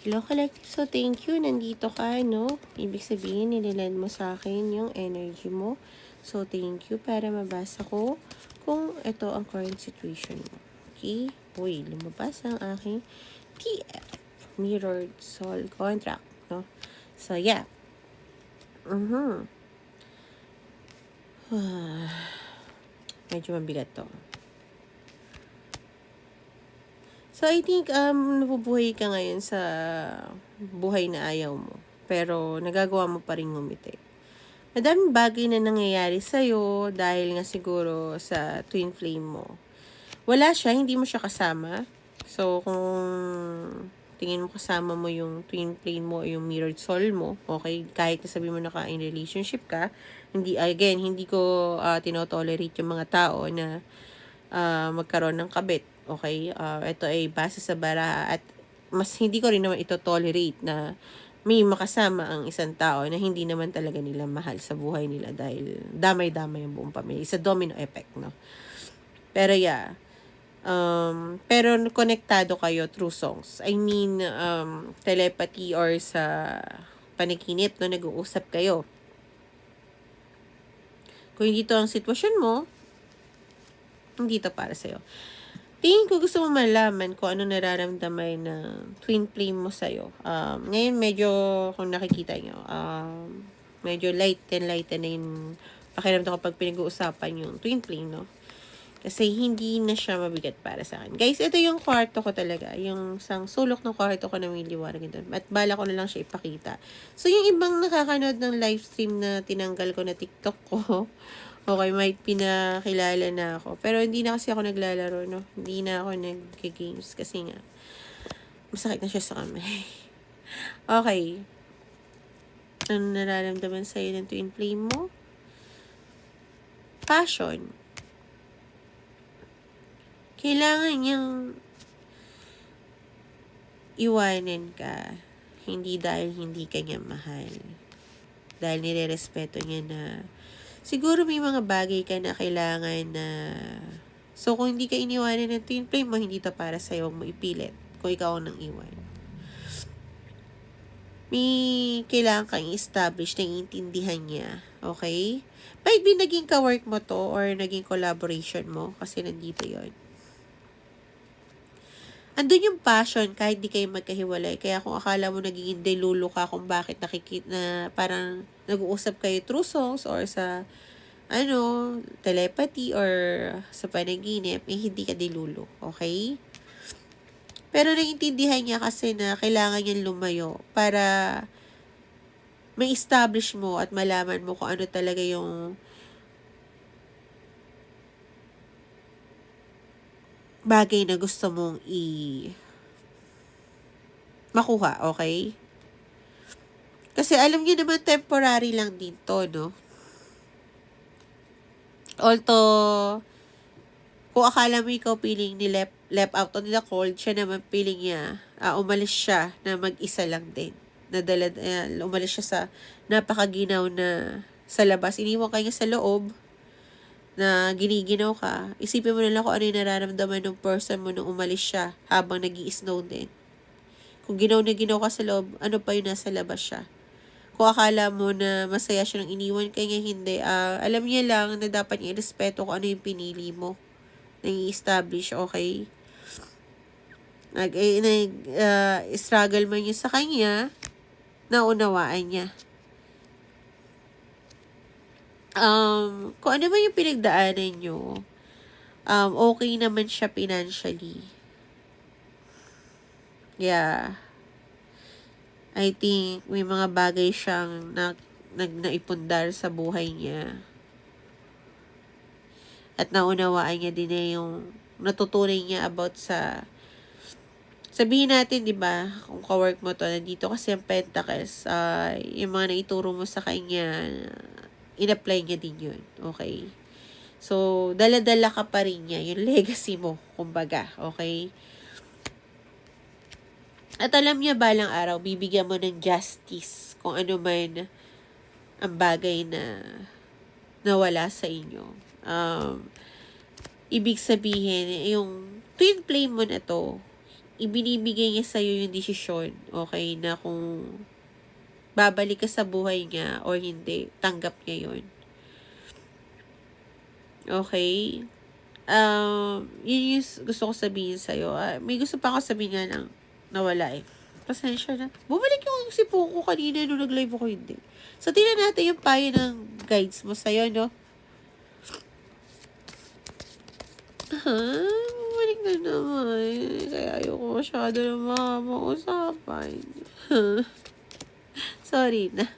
Hello, Collective. So, thank you. Nandito ka, no? Ibig sabihin, nililend mo sa akin yung energy mo. So, thank you para mabasa ko kung ito ang current situation mo. Okay? Uy, lumabas ang aking TF. Mirrored Soul Contract, no? So, yeah. Medyo mabigat to. So, I think, nabubuhay ka ngayon sa buhay na ayaw mo. Pero, nagagawa mo pa rin ngumiti. Madaming bagay na nangyayari sa'yo dahil nga siguro sa twin flame mo. Wala siya, hindi mo siya kasama. So, kung tingin mo kasama mo yung twin flame mo o yung mirrored soul mo, okay, kahit nasabi mo in relationship ka, hindi ko tinotolerate yung mga tao na magkaroon ng kabit. Okay? Ito ay base sa baraha at mas hindi ko rin naman ito tolerate na may makasama ang isang tao na hindi naman talaga nila mahal sa buhay nila dahil damay-damay ang buong pamilya. It's a domino effect, no? Pero yeah. Pero konektado kayo through songs. I mean, telepathy or sa panaginip, no? Nag-uusap kayo. Kung hindi to ang sitwasyon mo, hindi to para sa'yo. Tingin ko gusto mo malaman kung ano nararamdaman ng twin flame mo sa'yo. Ngayon medyo, kung nakikita nyo, medyo light na yung pakiramdam kapag pinag-uusapan yung twin flame, no? Kasi hindi na siya mabigat para sa akin. Guys, ito yung kwarto ko talaga. Yung isang sulok ng kwarto ko na may liwanag doon. At bala ko na lang siya ipakita. So, yung ibang nakakanood ng live stream na tinanggal ko na TikTok ko, okay, might pinakilala na ako. Pero hindi na kasi ako naglalaro, no? Hindi na ako nag-games kasi nga, masakit na siya sa kamay. Okay. Ano nararamdaman sa'yo ng twin flame mo? Passion. Kailangan niyang iwanan ka. Hindi dahil hindi ka niya mahal. Dahil nirerespeto niya na siguro may mga bagay ka na kailangan na so kung hindi ka iniwanan ng twin flame mo, hindi to para sa'yo, mo ipilit kung ikaw ang nang iwan. May kailangan kang establish na iintindihan niya. Okay? Might be naging ka-work mo to or naging collaboration mo kasi nandito yon. Andun yung passion kahit di kayo magkahiwalay. Kaya kung akala mo nagiging delulu ka kung bakit na parang nag-uusap kayo through songs or sa telepathy or sa panaginip, hindi ka delulu. Okay? Pero naiintindihan niya kasi na kailangan niyang lumayo para ma-establish mo at malaman mo kung ano talaga yung bagay na gusto mong makuha, okay? Kasi alam niyo naman temporary lang din to, no? Although, kung akala mo ikaw feeling ni left out on the cold, siya naman feeling niya, umalis siya na mag-isa lang din. Umalis siya sa napakaginaw na sa labas. Iniwan ka niya sa loob na giniginaw ka. Isipin mo na lang kung ano yung nararamdaman ng person mo nung umalis siya habang nag-i-snow din. Kung ginaw ka sa loob, ano pa yung nasa labas siya? Kung akala mo na masaya siya nang iniwan ka niya, hindi. Alam niya lang na dapat niya irespeto kung ano yung pinili mo. Nai-establish, okay? Struggle man niya sa kanya, naunawaan niya. Kung ano man yung pinagdaanan nyo, okay naman siya financially. Yeah. I think may mga bagay siyang naipundar sa buhay niya. At naunawaan niya din yung natutunan niya about sa sabihin natin, di ba, kung ka-work mo to, nandito kasi ang Pentacles, yung mga naituro mo sa kanya, in-apply niya din yun. Okay? So, dala-dala ka pa rin niya, yung legacy mo, kumbaga. Okay? At alam niya balang araw, bibigyan mo ng justice kung ano man ang bagay na nawala sa inyo. Ibig sabihin, yung twin flame mo na to, ibinibigay niya sa'yo yung desisyon, okay, na kung babalik ka sa buhay niya or hindi, tanggap niya yun. Okay? Yun yung gusto ko sabihin sa'yo. May gusto pa ako sabihin nga lang, nawala eh. Pasensya na. Bumalik yung si Poco kanina nung nag-live ako, hindi. So, tingnan natin yung payo ng guides mo sa'yo, no? Bumalik na naman. Kaya ayoko masyado na makapag-usapan. Sorry na.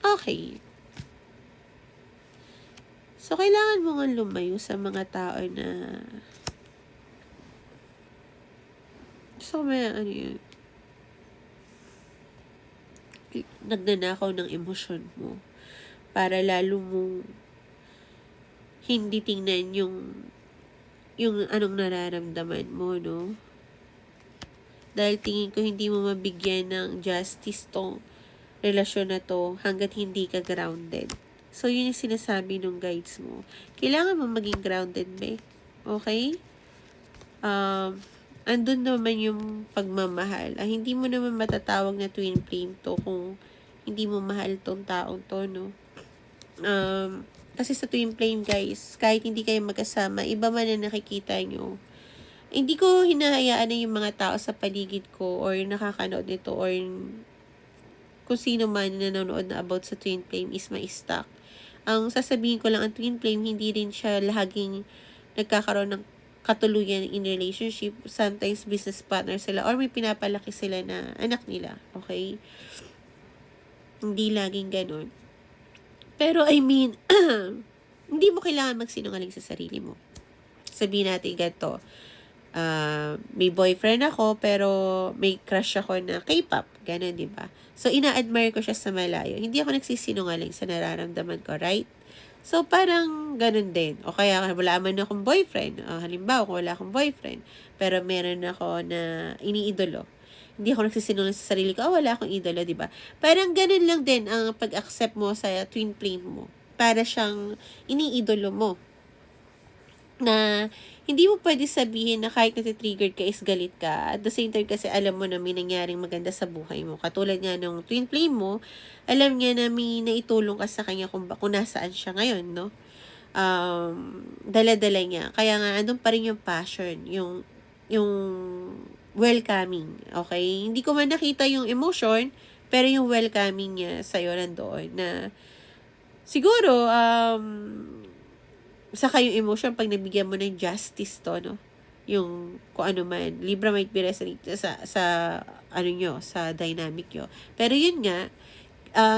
Okay. So, kailangan mo nga lumayo sa mga tao na gusto ko may ano yun, nagnanakaw ng emosyon mo para lalo mong hindi tingnan yung anong nararamdaman mo, no? Dahil tingin ko hindi mo mabigyan ng justice tong relasyon na to hanggat hindi ka grounded. So, yun yung sinasabi ng guides mo. Kailangan mo maging grounded, be. Okay? Andun naman yung pagmamahal. Hindi mo naman matatawag na twin flame to kung hindi mo mahal tong taong to, no? Kasi sa twin flame, guys, kahit hindi kayo magkasama, iba man na nakikita nyo. Hindi ko hinahayaan na yung mga tao sa paligid ko or nakakanood nito or kung sino man na nanonood na about sa twin flame is ma-stuck. Ang sasabihin ko lang, ang twin flame, hindi rin siya laging nagkakaroon ng katuluyan in relationship. Sometimes business partner sila or may pinapalaki sila na anak nila. Okay? Hindi laging ganun. Pero I mean, hindi mo kailangan magsinungaling sa sarili mo. Sabihin natin ganito, may boyfriend ako pero may crush ako na K-pop. Ganun, di ba? So, ina-admire ko siya sa malayo. Hindi ako nagsisinungaling sa nararamdaman ko, right? So, parang ganun din. O kaya, wala man akong boyfriend. Halimbawa, kung wala akong boyfriend, pero meron ako na iniidolo. Hindi ako nagsisinungaling sa sarili ko, wala akong idolo, di ba? Parang ganun lang din ang pag-accept mo sa twin flame mo. Para siyang iniidolo mo. Na hindi mo pwede sabihin na kahit nati-triggered ka is galit ka. At the same time kasi alam mo na may nangyaring maganda sa buhay mo. Katulad nga ng twin flame mo, alam niya na may naitulong ka sa kanya kung nasaan siya ngayon, no? Dala-dala niya. Kaya nga, andun pa rin yung passion, yung welcoming, okay? Hindi ko man nakita yung emotion, pero yung welcoming niya sa'yo nandoon na siguro, saka yung emotion pag nabigyan mo ng justice to, no? Yung kung ano man, Libra might be resonate sa ano nyo, sa dynamic nyo. Pero yun nga,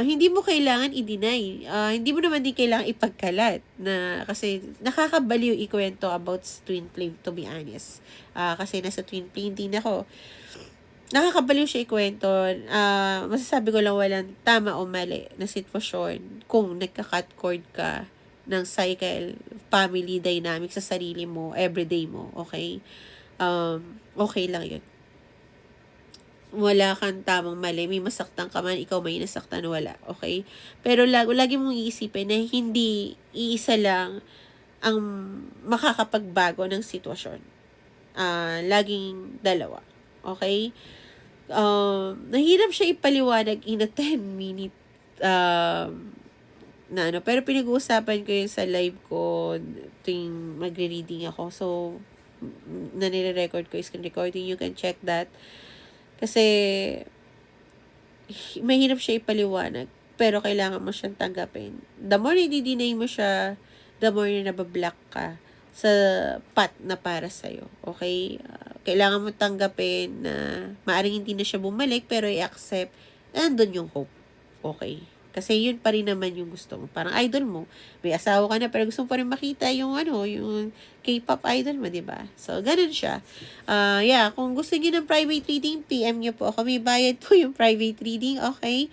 hindi mo kailangan i-deny. Hindi mo naman din kailangan ipagkalat na kasi nakakabaliw ikwento about twin flame, to be honest. Kasi nasa twin flame din ako. Nakakabaliw siya ikwento. Masasabi ko lang walang tama o mali na sitwasyon kung nagka-cut cord ka ng cycle, family dynamic sa sarili mo, everyday mo, okay? Okay lang yun. Wala kang tamang mali. May masaktan ka man, ikaw may nasaktan, wala. Okay? Pero lagi mong iisipin na hindi iisa lang ang makakapagbago ng sitwasyon. Laging dalawa. Okay? Nahirap siya ipaliwanag in a 10-minute na ano. Pero pinag-uusapan ko yun sa live ko tuwing magre-reading ako. So, nanire-record ko yung screen recording. You can check that. Kasi, mahirap siya ipaliwanag. Pero kailangan mo siyang tanggapin. The more i-deny mo siya, the more na nabablock ka sa path na para sa'yo. Okay? Kailangan mo tanggapin na maaring hindi na siya bumalik, pero i-accept. Nandun yung hope. Okay? Kasi yun pa rin naman yung gusto mo. Parang idol mo. May asawa ka na pero gusto mo pa rin makita yung yung K-pop idol mo, diba? So, ganun siya. Kung gusto niyo ng private reading, PM niyo po ako. May bayad po yung private reading, okay?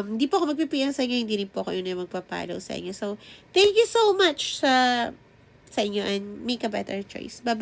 Hindi po ako magpipiyang sa inyo, hindi rin po ako yun magpapalaw sa inyo. So, thank you so much sa inyo and make a better choice. Bye-bye.